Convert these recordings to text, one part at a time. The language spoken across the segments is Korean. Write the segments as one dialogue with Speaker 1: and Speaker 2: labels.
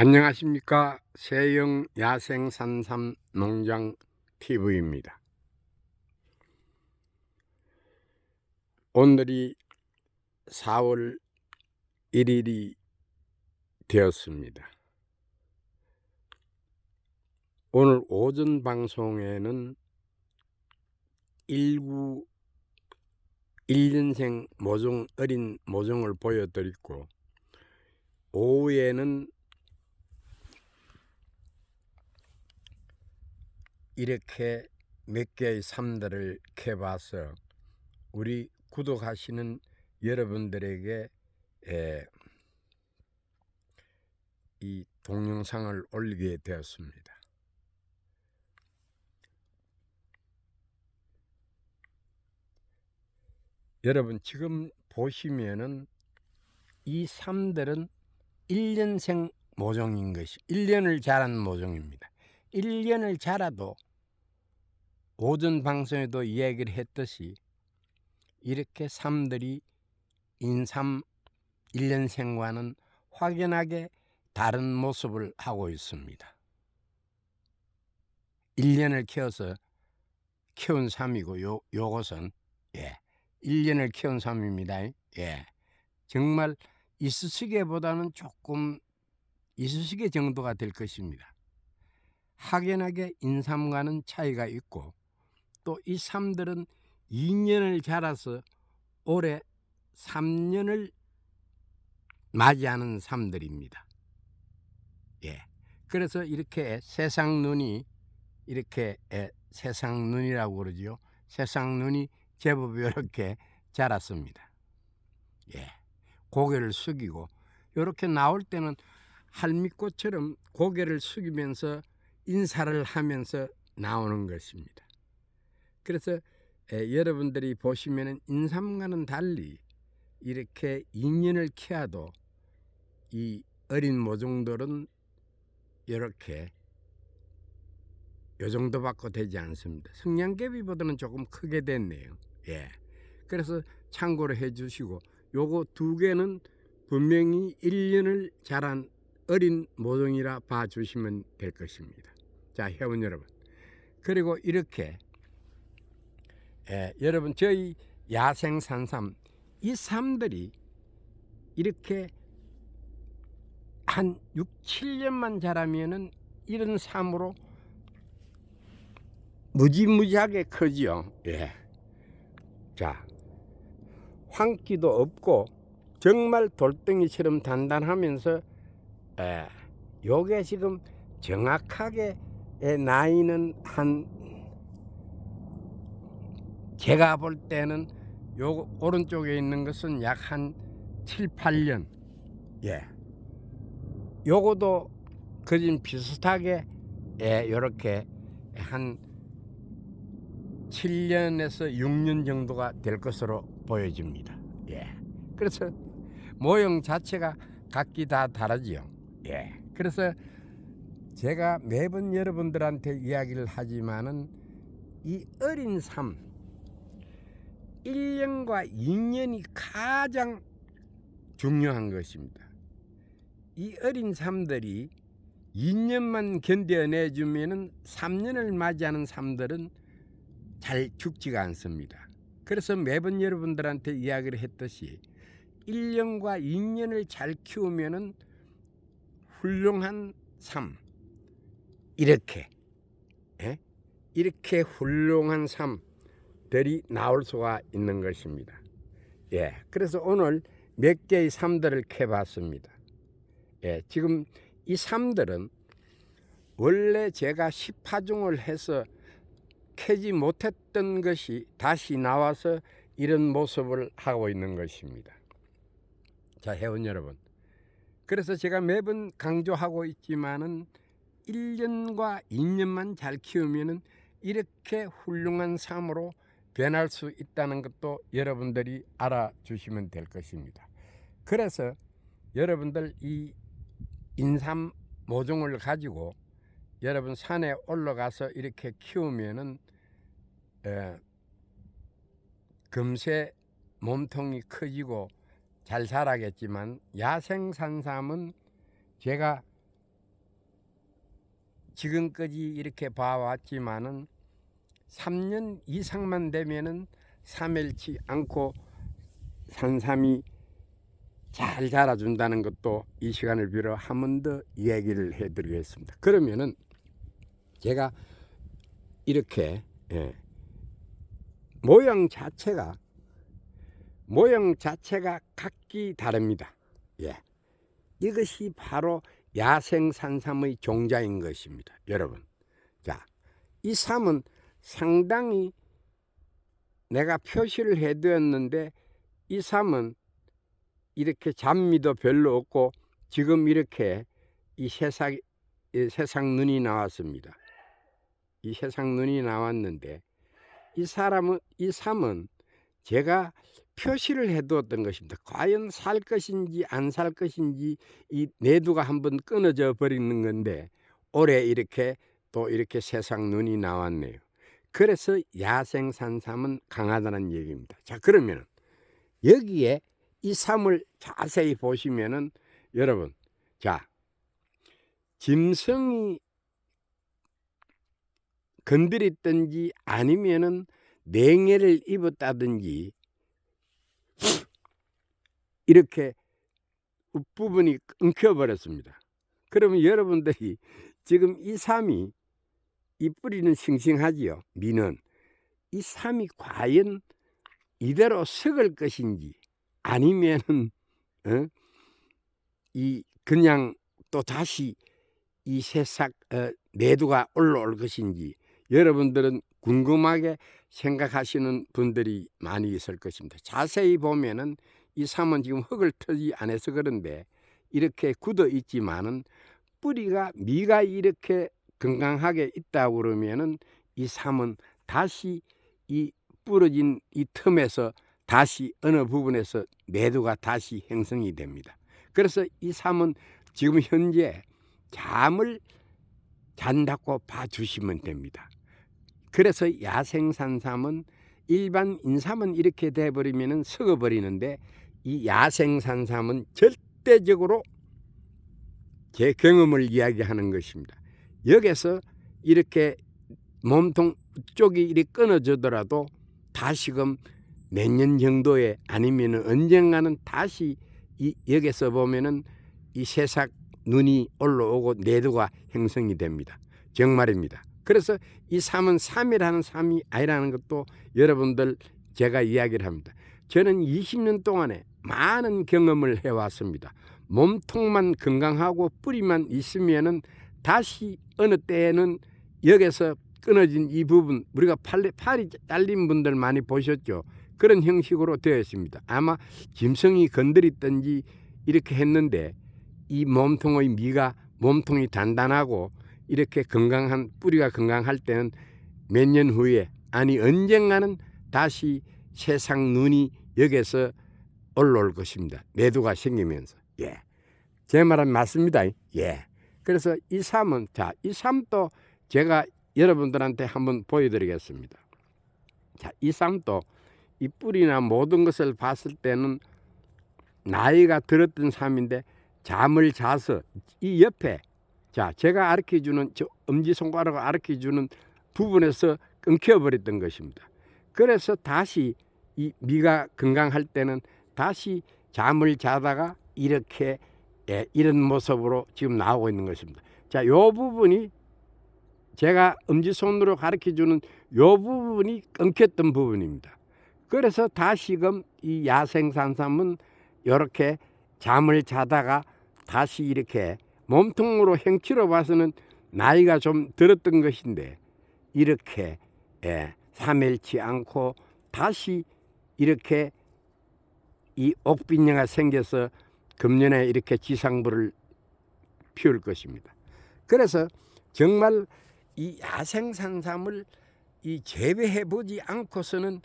Speaker 1: 안녕하십니까. 세영 야생산삼 농장 TV입니다. 오늘이 4월 1일이 되었습니다. 오늘 오전 방송에는 1년생 모종, 어린 모종을 보여드렸고, 오후에는 이렇게 몇 개의 삶들을 캐봐서 우리 구독하시는 여러분들에게 이 동영상을 올리게 되었습니다. 여러분 지금 보시면은 이 삶들은 1년생 모종인 것이 1년을 자란 모종입니다. 1년을 자라도 오전 방송에도 이야기를 했듯이 이렇게 삶들이 인삼 1년생과는 확연하게 다른 모습을 하고 있습니다. 1년을 키운 삶이고 요것은 1년을 키운 삶입니다. 정말 이쑤시개보다는 조금 이쑤시개 정도가 될 것입니다. 확연하게 인삼과는 차이가 있고 또 이 삶들은 2년을 자라서 올해 3년을 맞이하는 삶들입니다. 그래서 이렇게 세상 눈이 이렇게 세상 눈이라고 그러지요. 세상 눈이 제법 이렇게 자랐습니다. 고개를 숙이고 이렇게 나올 때는 할미꽃처럼 고개를 숙이면서 인사를 하면서 나오는 것입니다. 그래서 여러분들이 보시면은 인삼과는 달리 이렇게 2년을 키워도 이 어린 모종들은 이렇게 요 정도밖에 되지 않습니다. 성냥개비보다는 조금 크게 됐네요. 그래서 참고로 해주시고 요거 두 개는 분명히 1년을 자란 어린 모종이라 봐주시면 될 것입니다. 자, 회원 여러분, 그리고 이렇게 여러분 저희 야생산삼 이 삶들이 이렇게 한 6, 7년만 자라면은 이런 삶으로 무지무지하게 크지요. 자, 황기도 없고 정말 돌덩이처럼 단단하면서 요게 지금 정확하게 나이는 한 제가 볼 때는 요 오른쪽에 있는 것은 약 한 7, 8년. 요거도 거진 비슷하게 요렇게 한 7년에서 6년 정도가 될 것으로 보여집니다. 그래서 모형 자체가 각기 다 다르지요. 그래서 제가 매번 여러분들한테 이야기를 하지만은 이 어린 삶 1년과 2년이 가장 중요한 것입니다. 이 어린 삶들이 2년만 견뎌내주면은 3년을 맞이하는 삶들은 잘 죽지가 않습니다. 그래서 매번 여러분들한테 이야기를 했듯이 1년과 2년을 잘 키우면은 훌륭한 삶 이렇게 훌륭한 삶들이 나올 수가 있는 것입니다. 그래서 오늘 몇 개의 삶들을 캐봤습니다. 지금 이 삶들은 원래 제가 10파종을 해서 캐지 못했던 것이 다시 나와서 이런 모습을 하고 있는 것입니다. 자, 회원 여러분, 그래서 제가 매번 강조하고 있지만은 1년과 2년만 잘 키우면은 이렇게 훌륭한 삶으로 변할 수 있다는 것도 여러분들이 알아주시면 될 것입니다. 그래서 여러분들 이 인삼 모종을 가지고 여러분 산에 올라가서 이렇게 키우면은 금세 몸통이 커지고 잘 자라겠지만 야생산삼은 제가 지금까지 이렇게 봐왔지만은 3년 이상만 되면은 사멸치 않고 산삼이 잘 자라준다는 것도 이 시간을 빌어 한 번 더 이야기를 해드리겠습니다. 그러면은 제가 이렇게 모양 자체가 각기 다릅니다. 이것이 바로 야생산삼의 종자인 것입니다. 여러분, 자, 이 삼은 상당히 내가 표시를 해두었는데, 이 삼은 이렇게 잡미도 별로 없고 지금 이렇게 이 세상 눈이 나왔습니다. 이 세상 눈이 나왔는데 이 삼은 제가 표시를 해두었던 것입니다. 과연 살 것인지 안 살 것인지 이 내두가 한번 끊어져 버리는 건데 올해 이렇게 또 이렇게 세상 눈이 나왔네요. 그래서 야생산삼은 강하다는 얘기입니다. 자, 그러면 여기에 이 삼을 자세히 보시면은 여러분, 자, 짐승이 건드렸든지 아니면은 냉해를 입었다든지 이렇게 부분이 끊겨버렸습니다. 그러면 여러분들이 지금 이 삼이 이 뿌리는 싱싱하지요. 미는 이 삼이 과연 이대로 썩을 것인지 아니면은 이 그냥 또 다시 이 새싹 내두가 올라올 것인지 여러분들은 궁금하게 생각하시는 분들이 많이 있을 것입니다. 자세히 보면은 이 삼은 지금 흙을 터지 않아서 그런데 이렇게 굳어 있지만은 뿌리가 미가 이렇게 건강하게 있다고 그러면은 이 삼은 다시 이 부러진 이 틈에서 다시 어느 부분에서 내두가 다시 형성이 됩니다. 그래서 이 삼은 지금 현재 잠을 잔다고 봐주시면 됩니다. 그래서 야생산삼은 일반 인삼은 이렇게 돼버리면 썩어버리는데 이 야생산삼은 절대적으로 제 경험을 이야기하는 것입니다. 여기서 이렇게 몸통 쪽이 이렇게 끊어지더라도 다시금 몇 년 정도에 아니면 언젠가는 다시 여기서 보면은 이 새싹 눈이 올라오고 내두가 형성이 됩니다. 정말입니다. 그래서 이 삼은 삼이라는 삼이 아니라는 것도 여러분들 제가 이야기를 합니다. 저는 20년 동안에 많은 경험을 해왔습니다. 몸통만 건강하고 뿌리만 있으면은 다시 어느 때에는 여기서 끊어진 이 부분 우리가 팔이 잘린 분들 많이 보셨죠. 그런 형식으로 되어 있습니다. 아마 짐승이 건드렸든지 이렇게 했는데 이 몸통의 미가 몸통이 단단하고 이렇게 건강한 뿌리가 건강할 때는 몇 년 후에 아니 언젠가는 다시 세상 눈이 여기서 올라올 것입니다. 내두가 생기면서. 제 말은 맞습니다. 그래서 이 삼은 이 삼도 제가 여러분들한테 한번 보여드리겠습니다. 자, 이 삼도 이 뿌리나 모든 것을 봤을 때는 나이가 들었던 삼인데 잠을 자서 이 옆에 제가 가르쳐주는 엄지손가락을 가르쳐주는 부분에서 끊겨버렸던 것입니다. 그래서 다시 이 미가 건강할 때는 다시 잠을 자다가 이렇게 이런 모습으로 지금 나오고 있는 것입니다. 자, 요 부분이 제가 엄지손으로 가르쳐주는 요 부분이 끊겼던 부분입니다. 그래서 다시금 이 야생산삼은 이렇게 잠을 자다가 다시 이렇게 몸통으로 행치로 봐서는 나이가 좀 들었던 것인데 이렇게 사멸치 않고 다시 이렇게 이 옥빈녀가 생겨서 금년에 이렇게 지상부를 피울 것입니다. 그래서 정말 이 야생산삼을 이 재배해 보지 않고서는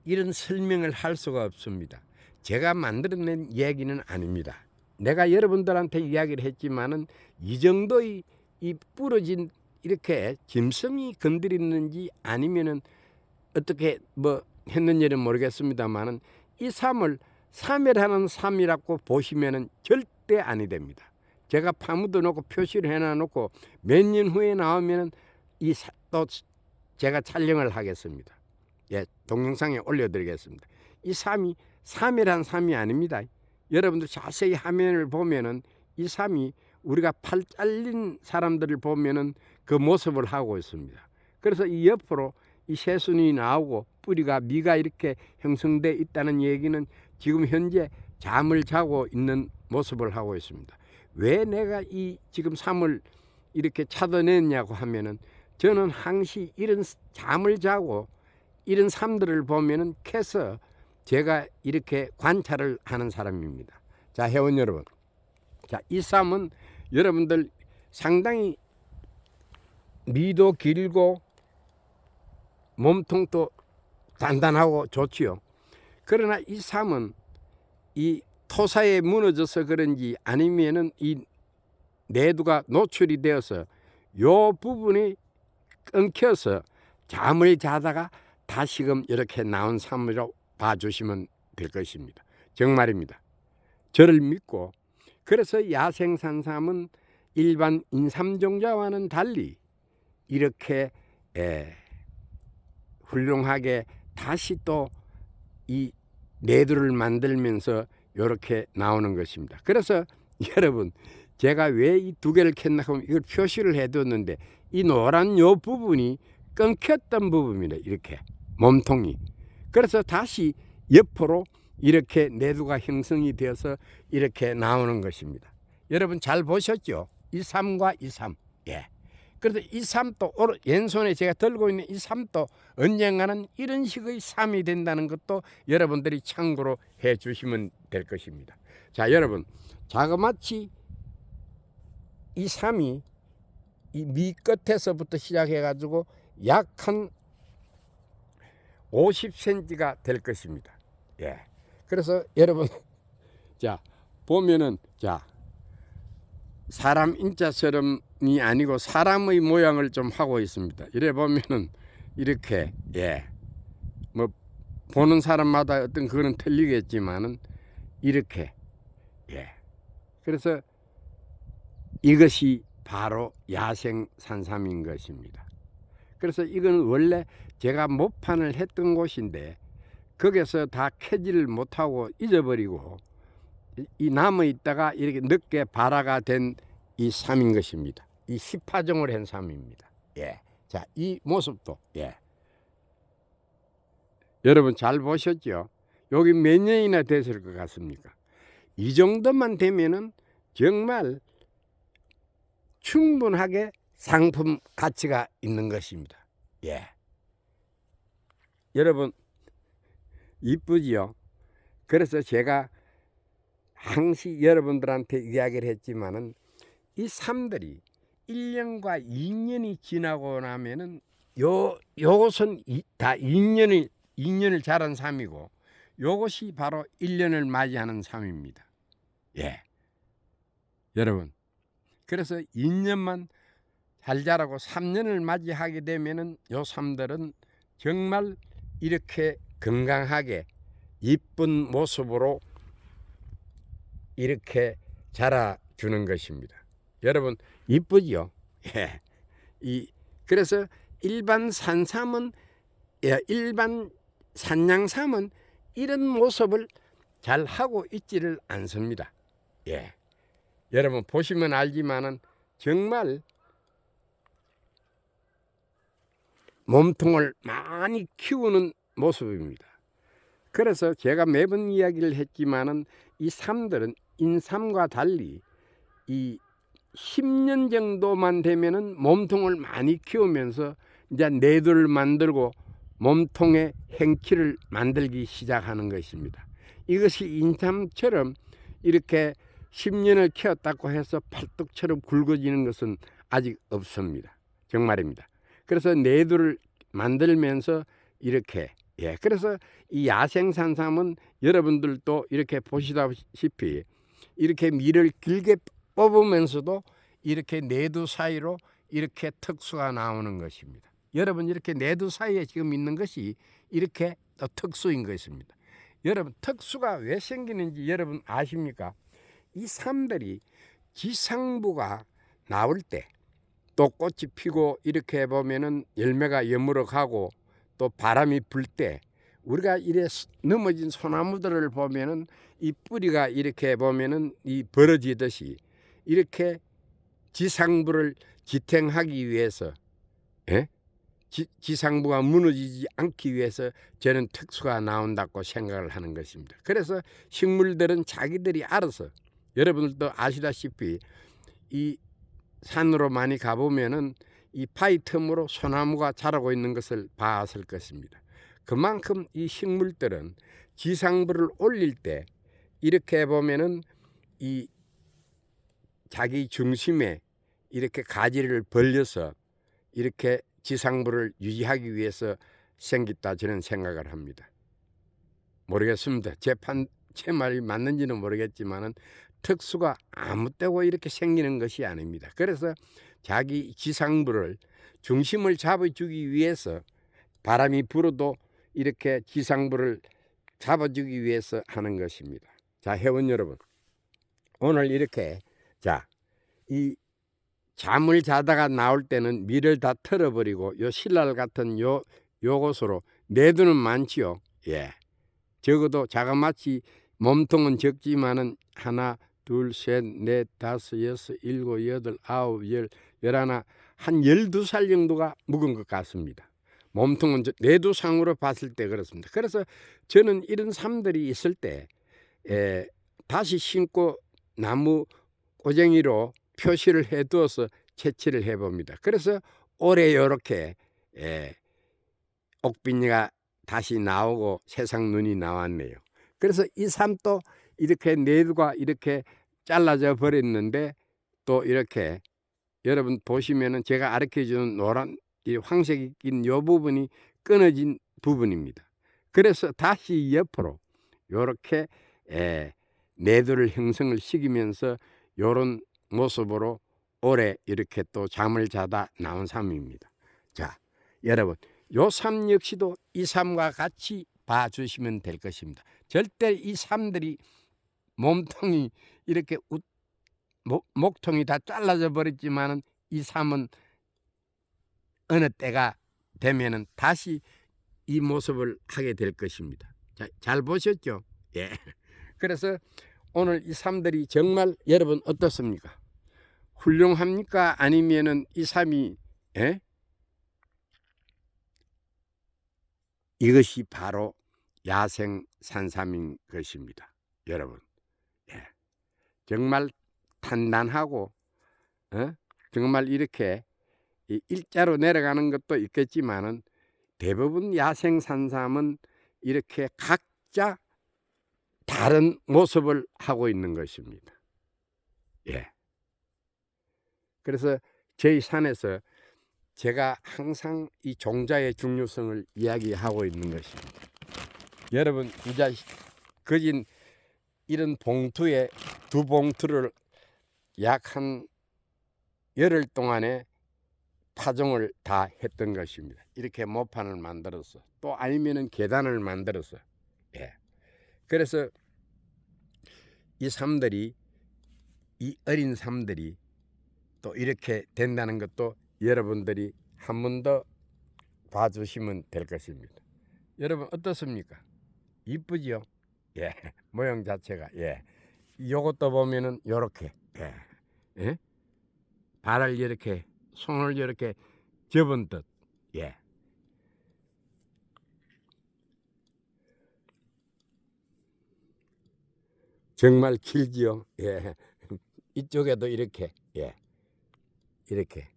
Speaker 1: 이런 설명을 할 수가 없습니다. 제가 만들어낸 이야기는 아닙니다. 내가 여러분들한테 이야기를 했지만은 이 정도의 이 부러진 이렇게 짐승이 건드렸는지 아니면은 어떻게 했는지는 모르겠습니다만은 이 삼을 사멸하는 삼이라고 보시면은 절대 아니 됩니다. 제가 파묻어 놓고 표시를 해놔 놓고 몇 년 후에 나오면은 또 제가 촬영을 하겠습니다. 예, 동영상에 올려드리겠습니다. 이 삶이 삶이란 삶이 아닙니다. 여러분들 자세히 화면을 보면은 이 삶이 우리가 팔 잘린 사람들을 보면은 그 모습을 하고 있습니다. 그래서 이 옆으로 이 새순이 나오고 뿌리가 미가 이렇게 형성돼 있다는 얘기는 지금 현재 잠을 자고 있는 모습을 하고 있습니다. 왜 내가 이 지금 삶을 이렇게 찾아냈냐고 하면은 저는 항시 이런 잠을 자고 이런 삶들을 보면은 캐서 제가 이렇게 관찰을 하는 사람입니다. 자, 회원 여러분, 자, 이 삶은 여러분들 상당히 미도 길고 몸통도 단단하고 좋지요. 그러나 이 삶은 이 토사에 무너져서 그런지 아니면은 이 내두가 노출이 되어서 요 부분이 끊겨서 잠을 자다가 다시금 이렇게 나온 삶으로 봐주시면 될 것입니다. 정말입니다. 저를 믿고 그래서 야생산삼은 일반 인삼종자와는 달리 이렇게 훌륭하게 다시 또 이 내두를 만들면서 이렇게 나오는 것입니다. 그래서 여러분 제가 왜 이 두 개를 켰나 하면 이걸 표시를 해뒀는데 이 노란 요 부분이 끊겼던 부분입니다. 이렇게 몸통이. 그래서 다시 옆으로 이렇게 내두가 형성이 되어서 이렇게 나오는 것입니다. 여러분 잘 보셨죠? 이 삶과 이 삶. 예. 그래서 이 삶도 왼손에 제가 들고 있는 이 삶도 언젠가는 이런 식의 삶이 된다는 것도 여러분들이 참고로 해 주시면 될 것입니다. 자, 여러분 자그마치 이 삶이 이 미 끝에서부터 시작해 가지고 약 한 50cm가 될 것입니다. 예. 그래서 여러분 자 보면은 자 사람 인자처럼이 아니고 사람의 모양을 좀 하고 있습니다. 이래 보면은 이렇게 뭐 보는 사람마다 어떤 그거는 틀리겠지만은 이렇게 그래서 이것이 바로 야생 산삼인 것입니다. 그래서 이건 원래 제가 목판을 했던 곳인데 거기서 다 캐지를 못하고 잊어버리고 이 남아 있다가 이렇게 늦게 발화가 된 이 삶인 것입니다. 이 10파종을 한 삶입니다. 예. 자, 이 모습도 여러분 잘 보셨죠? 여기 몇 년이나 됐을 것 같습니까? 이 정도만 되면은 정말 충분하게 상품 가치가 있는 것입니다. 예. 여러분 이쁘지요? 그래서 제가 항시 여러분들한테 이야기를 했지만은 이 삶들이 1년과 2년이 지나고 나면은 요것은 다 2년을 자란 삶이고 요것이 바로 1년을 맞이하는 삶입니다. 예. 여러분 그래서 2년만 잘 자라고 3년을 맞이하게 되면은 요 삶들은 정말 이렇게 건강하게 이쁜 모습으로 이렇게 자라주는 것입니다. 여러분 이쁘죠? 예. 그래서 일반 산삼은 일반 산양삼은 이런 모습을 잘 하고 있지를 않습니다. 예. 여러분 보시면 알지만은 정말 몸통을 많이 키우는 모습입니다. 그래서 제가 매번 이야기를 했지만은 이 삶들은 인삼과 달리 이 10년 정도만 되면은 몸통을 많이 키우면서 이제 내두를 만들고 몸통의 행키를 만들기 시작하는 것입니다. 이것이 인삼처럼 이렇게 10년을 키웠다고 해서 팔뚝처럼 굵어지는 것은 아직 없습니다. 정말입니다. 그래서 내두를 만들면서 이렇게 그래서 이 야생산삼은 여러분들도 이렇게 보시다시피 이렇게 밀을 길게 뽑으면서도 이렇게 내두 사이로 이렇게 턱수가 나오는 것입니다. 여러분 이렇게 내두 사이에 지금 있는 것이 이렇게 또 턱수인 것입니다. 여러분 턱수가 왜 생기는지 여러분 아십니까? 이 삶들이 지상부가 나올 때 또 꽃이 피고 이렇게 보면은 열매가 여물어 가고 또 바람이 불 때 우리가 이래 넘어진 소나무들을 보면은 이 뿌리가 이렇게 보면은 이 벌어지듯이 이렇게 지상부를 지탱하기 위해서, 예? 지상부가 무너지지 않기 위해서 저는 특수가 나온다고 생각을 하는 것입니다. 그래서 식물들은 자기들이 알아서, 여러분들도 아시다시피 이 산으로 많이 가보면은 이 바위 틈으로 소나무가 자라고 있는 것을 봤을 것입니다. 그만큼 이 식물들은 지상부를 올릴 때 이렇게 보면은 이 자기 중심에 이렇게 가지를 벌려서 이렇게 지상부를 유지하기 위해서 생겼다, 저는 생각을 합니다. 모르겠습니다. 제 말이 맞는지는 모르겠지만은 특수가 아무 때고 이렇게 생기는 것이 아닙니다. 그래서 자기 지상부를 중심을 잡아주기 위해서 바람이 불어도 이렇게 지상부를 잡아주기 위해서 하는 것입니다. 자, 회원 여러분, 오늘 이렇게 이 잠을 자다가 나올 때는 밀을 다 털어버리고 요 신랄 같은 요것으로 내두는 많지요. 예, 적어도 자그마치 몸통은 적지만은 하나, 둘, 셋, 넷, 다섯, 여섯, 일곱, 여덟, 아홉, 열, 열하나, 한 12살 정도가 묵은 것 같습니다. 몸통은 내두상으로 봤을 때 그렇습니다. 그래서 저는 이런 삶들이 있을 때 다시 심고 나무 꼬쟁이로 표시를 해두어서 채취를 해봅니다. 그래서 올해 이렇게 옥빈이가 다시 나오고 세상 눈이 나왔네요. 그래서 이 삶도 이렇게 내두가 이렇게 잘라져 버렸는데 또 이렇게 여러분 보시면은 제가 가르쳐주는 노란 이 황색이 낀 요 부분이 끊어진 부분입니다. 그래서 다시 옆으로 이렇게 내두를 형성을 시키면서 요런 모습으로 올해 이렇게 또 잠을 자다 나온 삶입니다. 자, 여러분, 요 삶 역시도 이 삶과 같이 봐주시면 될 것입니다. 절대 이 삶들이 몸통이 이렇게 목통이 다 잘라져 버렸지만은 이 삶은 어느 때가 되면은 다시 이 모습을 하게 될 것입니다. 자, 잘 보셨죠? 예. 그래서 오늘 이 삶들이 정말 여러분 어떻습니까? 훌륭합니까? 아니면은 이 삶이 이것이 바로 야생 산삼인 것입니다. 여러분, 예. 정말 단단하고 정말 이렇게 일자로 내려가는 것도 있겠지만은 대부분 야생 산삼은 이렇게 각자 다른 모습을 하고 있는 것입니다. 예. 그래서 저희 산에서 제가 항상 이 종자의 중요성을 이야기하고 있는 것입니다. 여러분, 이제 거진 이런 봉투에 두 봉투를 약 한 열흘 동안에 파종을 다 했던 것입니다. 이렇게 모판을 만들어서 또 아니면은 계단을 만들어서 그래서 이 삶들이 이 어린 삶들이 또 이렇게 된다는 것도 여러분들이 한 번 더 봐주시면 될 것입니다. 여러분 어떻습니까? 이쁘지요? 예, 모양 자체가 요것도 보면은 요렇게 발을 이렇게 손을 이렇게 접은 듯 정말 길지요. 이쪽에도 이렇게 이렇게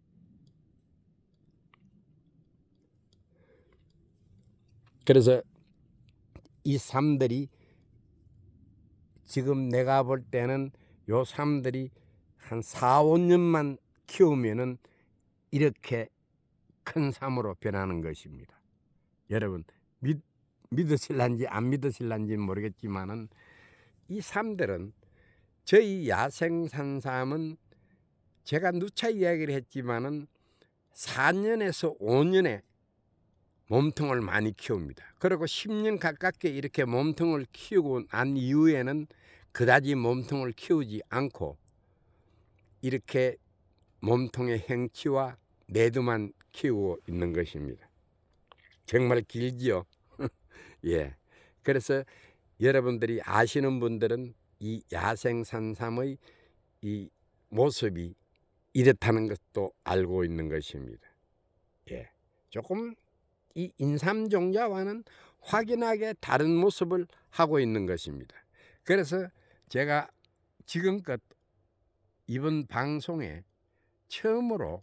Speaker 1: 그래서 이 삶들이 지금 내가 볼 때는 요 삶들이 한 4, 5년만 키우면은 이렇게 큰 삶으로 변하는 것입니다. 여러분 믿으실란지 안 믿으실란지는 모르겠지만은 이 삶들은 저희 야생산삼은 제가 누차 이야기를 했지만은 4년에서 5년에 몸통을 많이 키웁니다. 그리고 10년 가깝게 이렇게 몸통을 키우고 난 이후에는 그다지 몸통을 키우지 않고 이렇게 몸통의 행치와 매두만 키우고 있는 것입니다. 정말 길지요. 예. 그래서 여러분들이 아시는 분들은 이 야생 산삼의 이 모습이 이렇다는 것도 알고 있는 것입니다. 예. 조금 이 인삼종자와는 확연하게 다른 모습을 하고 있는 것입니다. 그래서 제가 지금껏 이번 방송에 처음으로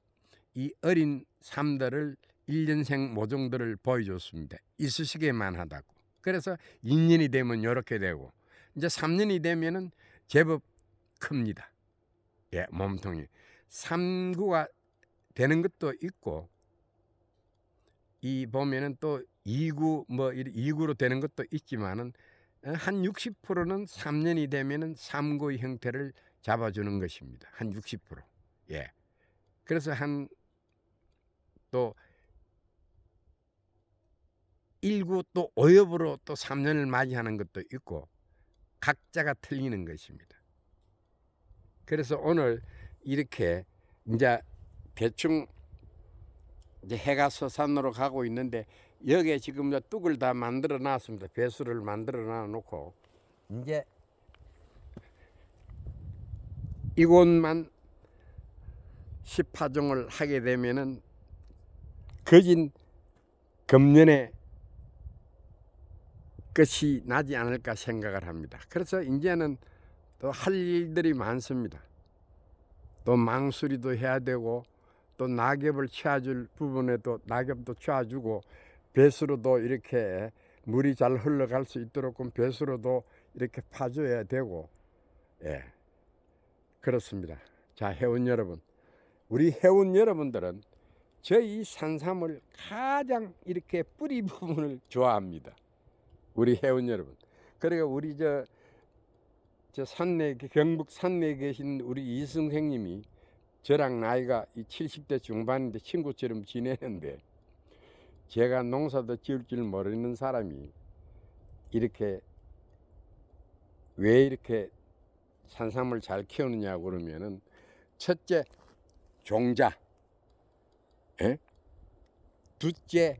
Speaker 1: 이 어린 삼들을 1년생 모종들을 보여줬습니다. 이쑤시개만 하다고. 그래서 2년이 되면 이렇게 되고 이제 3년이 되면은 제법 큽니다. 예, 몸통이 3구가 되는 것도 있고 이 보면은 또 2구 뭐 2구로 되는 것도 있지만은 한 60%는 3년이 되면은 3구의 형태를 잡아주는 것입니다. 한 60%. 예. 그래서 한 또 1구 또 5엽으로 또 3년을 맞이하는 것도 있고 각자가 틀리는 것입니다. 그래서 오늘 이렇게 이제 대충 이제 해가 서산으로 가고 있는데 여기에 지금 뚝을 다 만들어 놨습니다. 배수를 만들어 놔 놓고 이제 이곳만 10파종을 하게 되면은 거진 금년에 끝이 나지 않을까 생각을 합니다. 그래서 이제는 또 할 일들이 많습니다. 또 망수리도 해야 되고 또 낙엽을 취해줄 부분에도 낙엽도 취해주고 배수로도 이렇게 물이 잘 흘러갈 수 있도록 배수로도 이렇게 파줘야 되고 예 그렇습니다. 자 회원 여러분, 우리 회원 여러분들은 저희 산삼을 가장 이렇게 뿌리 부분을 좋아합니다. 우리 회원 여러분. 그리고 우리 저 산내 경북 산내에 계신 우리 이승생님이 저랑 나이가 70대 중반인데 친구처럼 지내는데 제가 농사도 지을 줄 모르는 사람이 이렇게 왜 이렇게 산삼을 잘 키우느냐고 그러면은 첫째 종자, 예? 둘째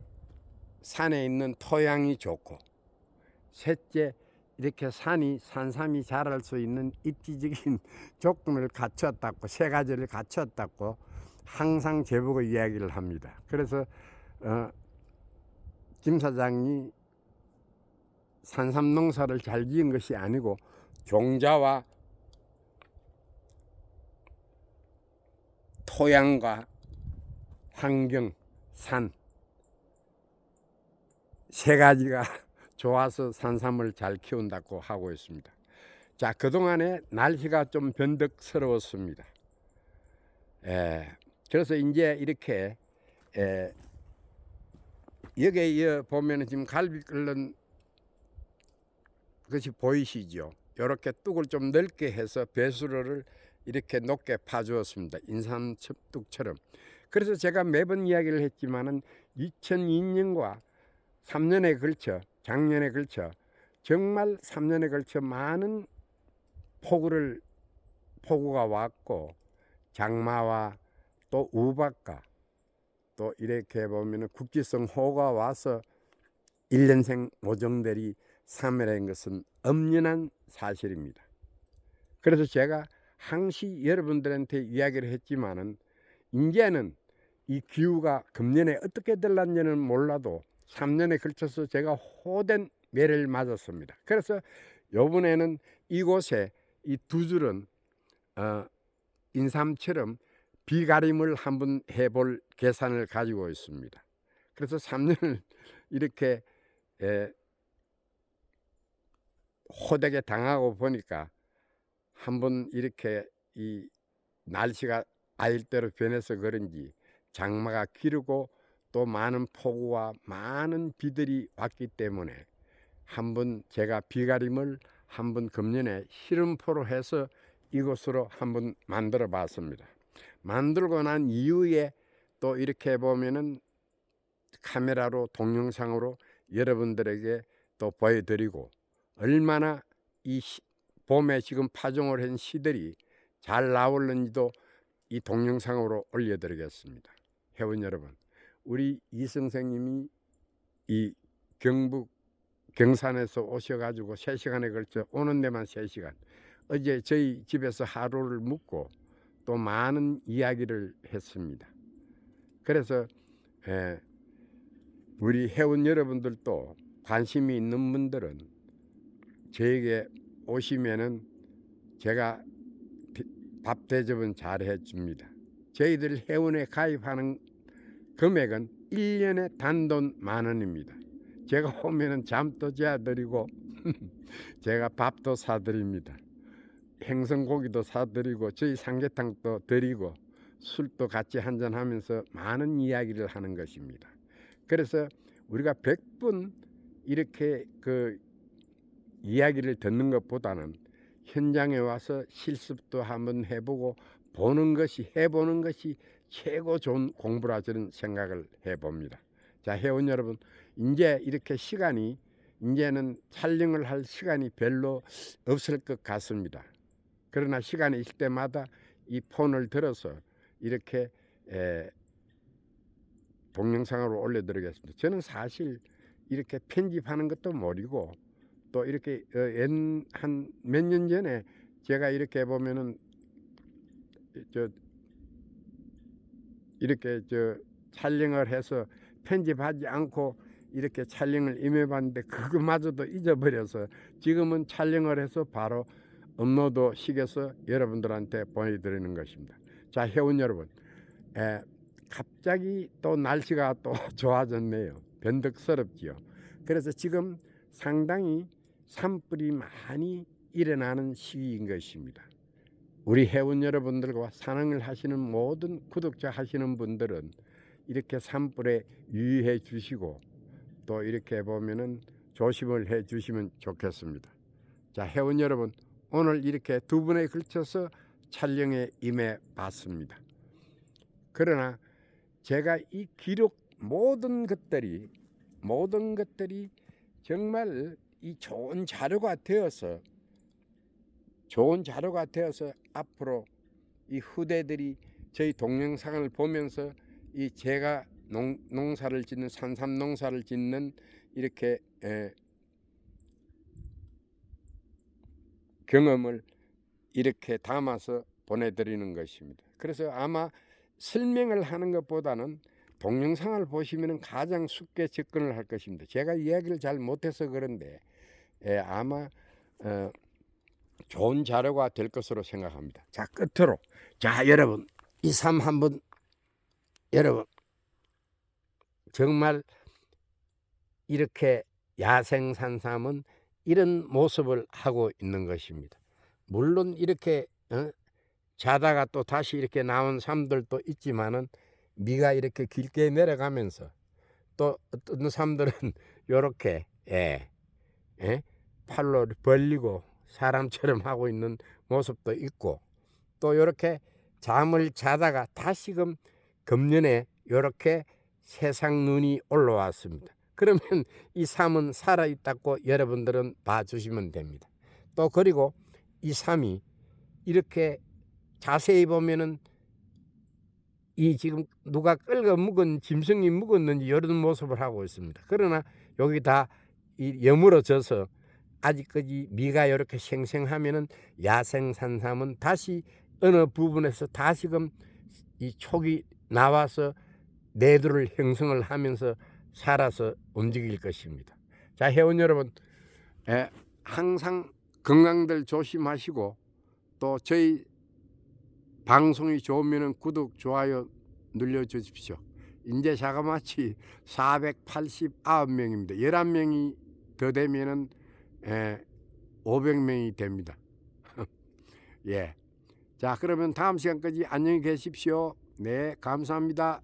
Speaker 1: 산에 있는 토양이 좋고 셋째 이렇게 산삼이 자랄 수 있는 입지적인 조건을 갖췄다고 세 가지를 갖췄다고 항상 제보고 이야기를 합니다. 그래서 김 사장이 산삼 농사를 잘 지은 것이 아니고 종자와 토양과 환경, 산 세 가지가 좋아서 산삼을 잘 키운다고 하고 있습니다. 자, 그동안에 날씨가 좀 변덕스러웠습니다. 그래서 이제 이렇게 여기에 보면 지금 갈비 끓는 것이 보이시죠? 이렇게 뚝을 좀 넓게 해서 배수로를 이렇게 높게 파주었습니다. 인삼 뚝처럼. 그래서 제가 매번 이야기를 했지만은 2002년과 3년에 걸쳐 작년에 걸쳐 정말 3년에 걸쳐 많은 폭우가 왔고 장마와 또 우박과 또 이렇게 보면은 국지성 호우가 와서 1년생 모종들이 사멸한 것은 엄연한 사실입니다. 그래서 제가 항시 여러분들한테 이야기를 했지만은 이제는 이 기후가 금년에 어떻게 될런지는 몰라도 3년에 걸쳐서 제가 호된 매를 맞았습니다. 그래서 이번에는 이곳에 이 두 줄은 인삼처럼 비가림을 한번 해볼 계산을 가지고 있습니다. 그래서 3년을 이렇게 호되게 당하고 보니까 한번 이렇게 이 날씨가 아일대로 변해서 그런지 장마가 길고 또 많은 폭우와 많은 비들이 왔기 때문에 한번 제가 비가림을 한번 금년에 시름포로 해서 이곳으로 한번 만들어 봤습니다. 만들고 난 이후에 또 이렇게 보면은 카메라로 동영상으로 여러분들에게 또 보여드리고 얼마나 이 봄에 지금 파종을 한 씨들이 잘 나올는지도 이 동영상으로 올려드리겠습니다. 회원 여러분, 우리 이 선생님이 이 경북 경산에서 오셔가지고 3시간에 걸쳐 오는 데만 3시간, 어제 저희 집에서 하루를 묵고 또 많은 이야기를 했습니다. 그래서 우리 회원 여러분들도 관심이 있는 분들은 저에게 오시면은 제가 밥 대접은 잘 해줍니다. 저희들 회원에 가입하는 금액은 1년에 단돈 10,000원입니다. 제가 오면은 잠도 재워드리고 제가 밥도 사드립니다. 행성고기도 사드리고 저희 삼계탕도 드리고 술도 같이 한잔하면서 많은 이야기를 하는 것입니다. 그래서 우리가 100분 이렇게 그 이야기를 듣는 것보다는 현장에 와서 실습도 한번 해보고 해보는 것이 최고 좋은 공부라 저는 생각을 해봅니다. 자, 회원 여러분, 이제 이렇게 이제는 촬영을 할 시간이 별로 없을 것 같습니다. 그러나 시간이 있을 때마다 이 폰을 들어서 이렇게 동영상으로 올려드리겠습니다. 저는 사실 이렇게 편집하는 것도 모르고 또 이렇게 한 몇 년 전에 제가 이렇게 보면은 이렇게 촬영을 해서 편집하지 않고 이렇게 촬영을 임해봤는데 그거마저도 잊어버려서 지금은 촬영을 해서 바로 업로드 시켜서 여러분들한테 보내드리는 것입니다. 자, 회원 여러분, 갑자기 또 날씨가 또 좋아졌네요. 변덕스럽지요. 그래서 지금 상당히 산불이 많이 일어나는 시기인 것입니다. 우리 회원 여러분들과 산행을 하시는 모든 구독자 하시는 분들은 이렇게 산불에 유의해 주시고 또 이렇게 보면은 조심을 해 주시면 좋겠습니다. 자, 회원 여러분, 오늘 이렇게 2번에 걸쳐서 촬영에 임해 봤습니다. 그러나 제가 이 기록 모든 것들이 정말 이 좋은 자료가 되어서 앞으로 이 후대들이 저희 동영상을 보면서 이 제가 농사를 짓는 산삼 농사를 짓는 이렇게 경험을 이렇게 담아서 보내드리는 것입니다. 그래서 아마 설명을 하는 것보다는 동영상을 보시면 가장 쉽게 접근을 할 것입니다. 제가 이야기를 잘 못해서 그런데 아마 좋은 자료가 될 것으로 생각합니다. 자, 끝으로 여러분 이 삶 한번 여러분 정말 이렇게 야생 산삼은 이런 모습을 하고 있는 것입니다. 물론 이렇게 자다가 또 다시 이렇게 나온 삶들도 있지만은 미가 이렇게 길게 내려가면서 또 어떤 삶들은 이렇게 팔로 벌리고 사람처럼 하고 있는 모습도 있고 또 이렇게 잠을 자다가 다시금 금년에 이렇게 세상 눈이 올라왔습니다. 그러면 이 삶은 살아있다고 여러분들은 봐주시면 됩니다. 또 그리고 이 삶이 이렇게 자세히 보면은 이 지금 누가 끌고 묵은 짐승이 묵었는지 이런 모습을 하고 있습니다. 그러나 여기 다 여물어져서 아직까지 미가 이렇게 생생하면은 야생 산삼은 다시 어느 부분에서 다시금 이 촉이 나와서 내두를 형성을 하면서 살아서 움직일 것입니다. 자, 회원 여러분, 항상 건강들 조심하시고 또 저희 방송이 좋으면 구독, 좋아요 눌러주십시오. 이제 자그마치 489명입니다. 11명이 더 되면은 500명이 됩니다. 예. 자, 그러면 다음 시간까지 안녕히 계십시오. 네, 감사합니다.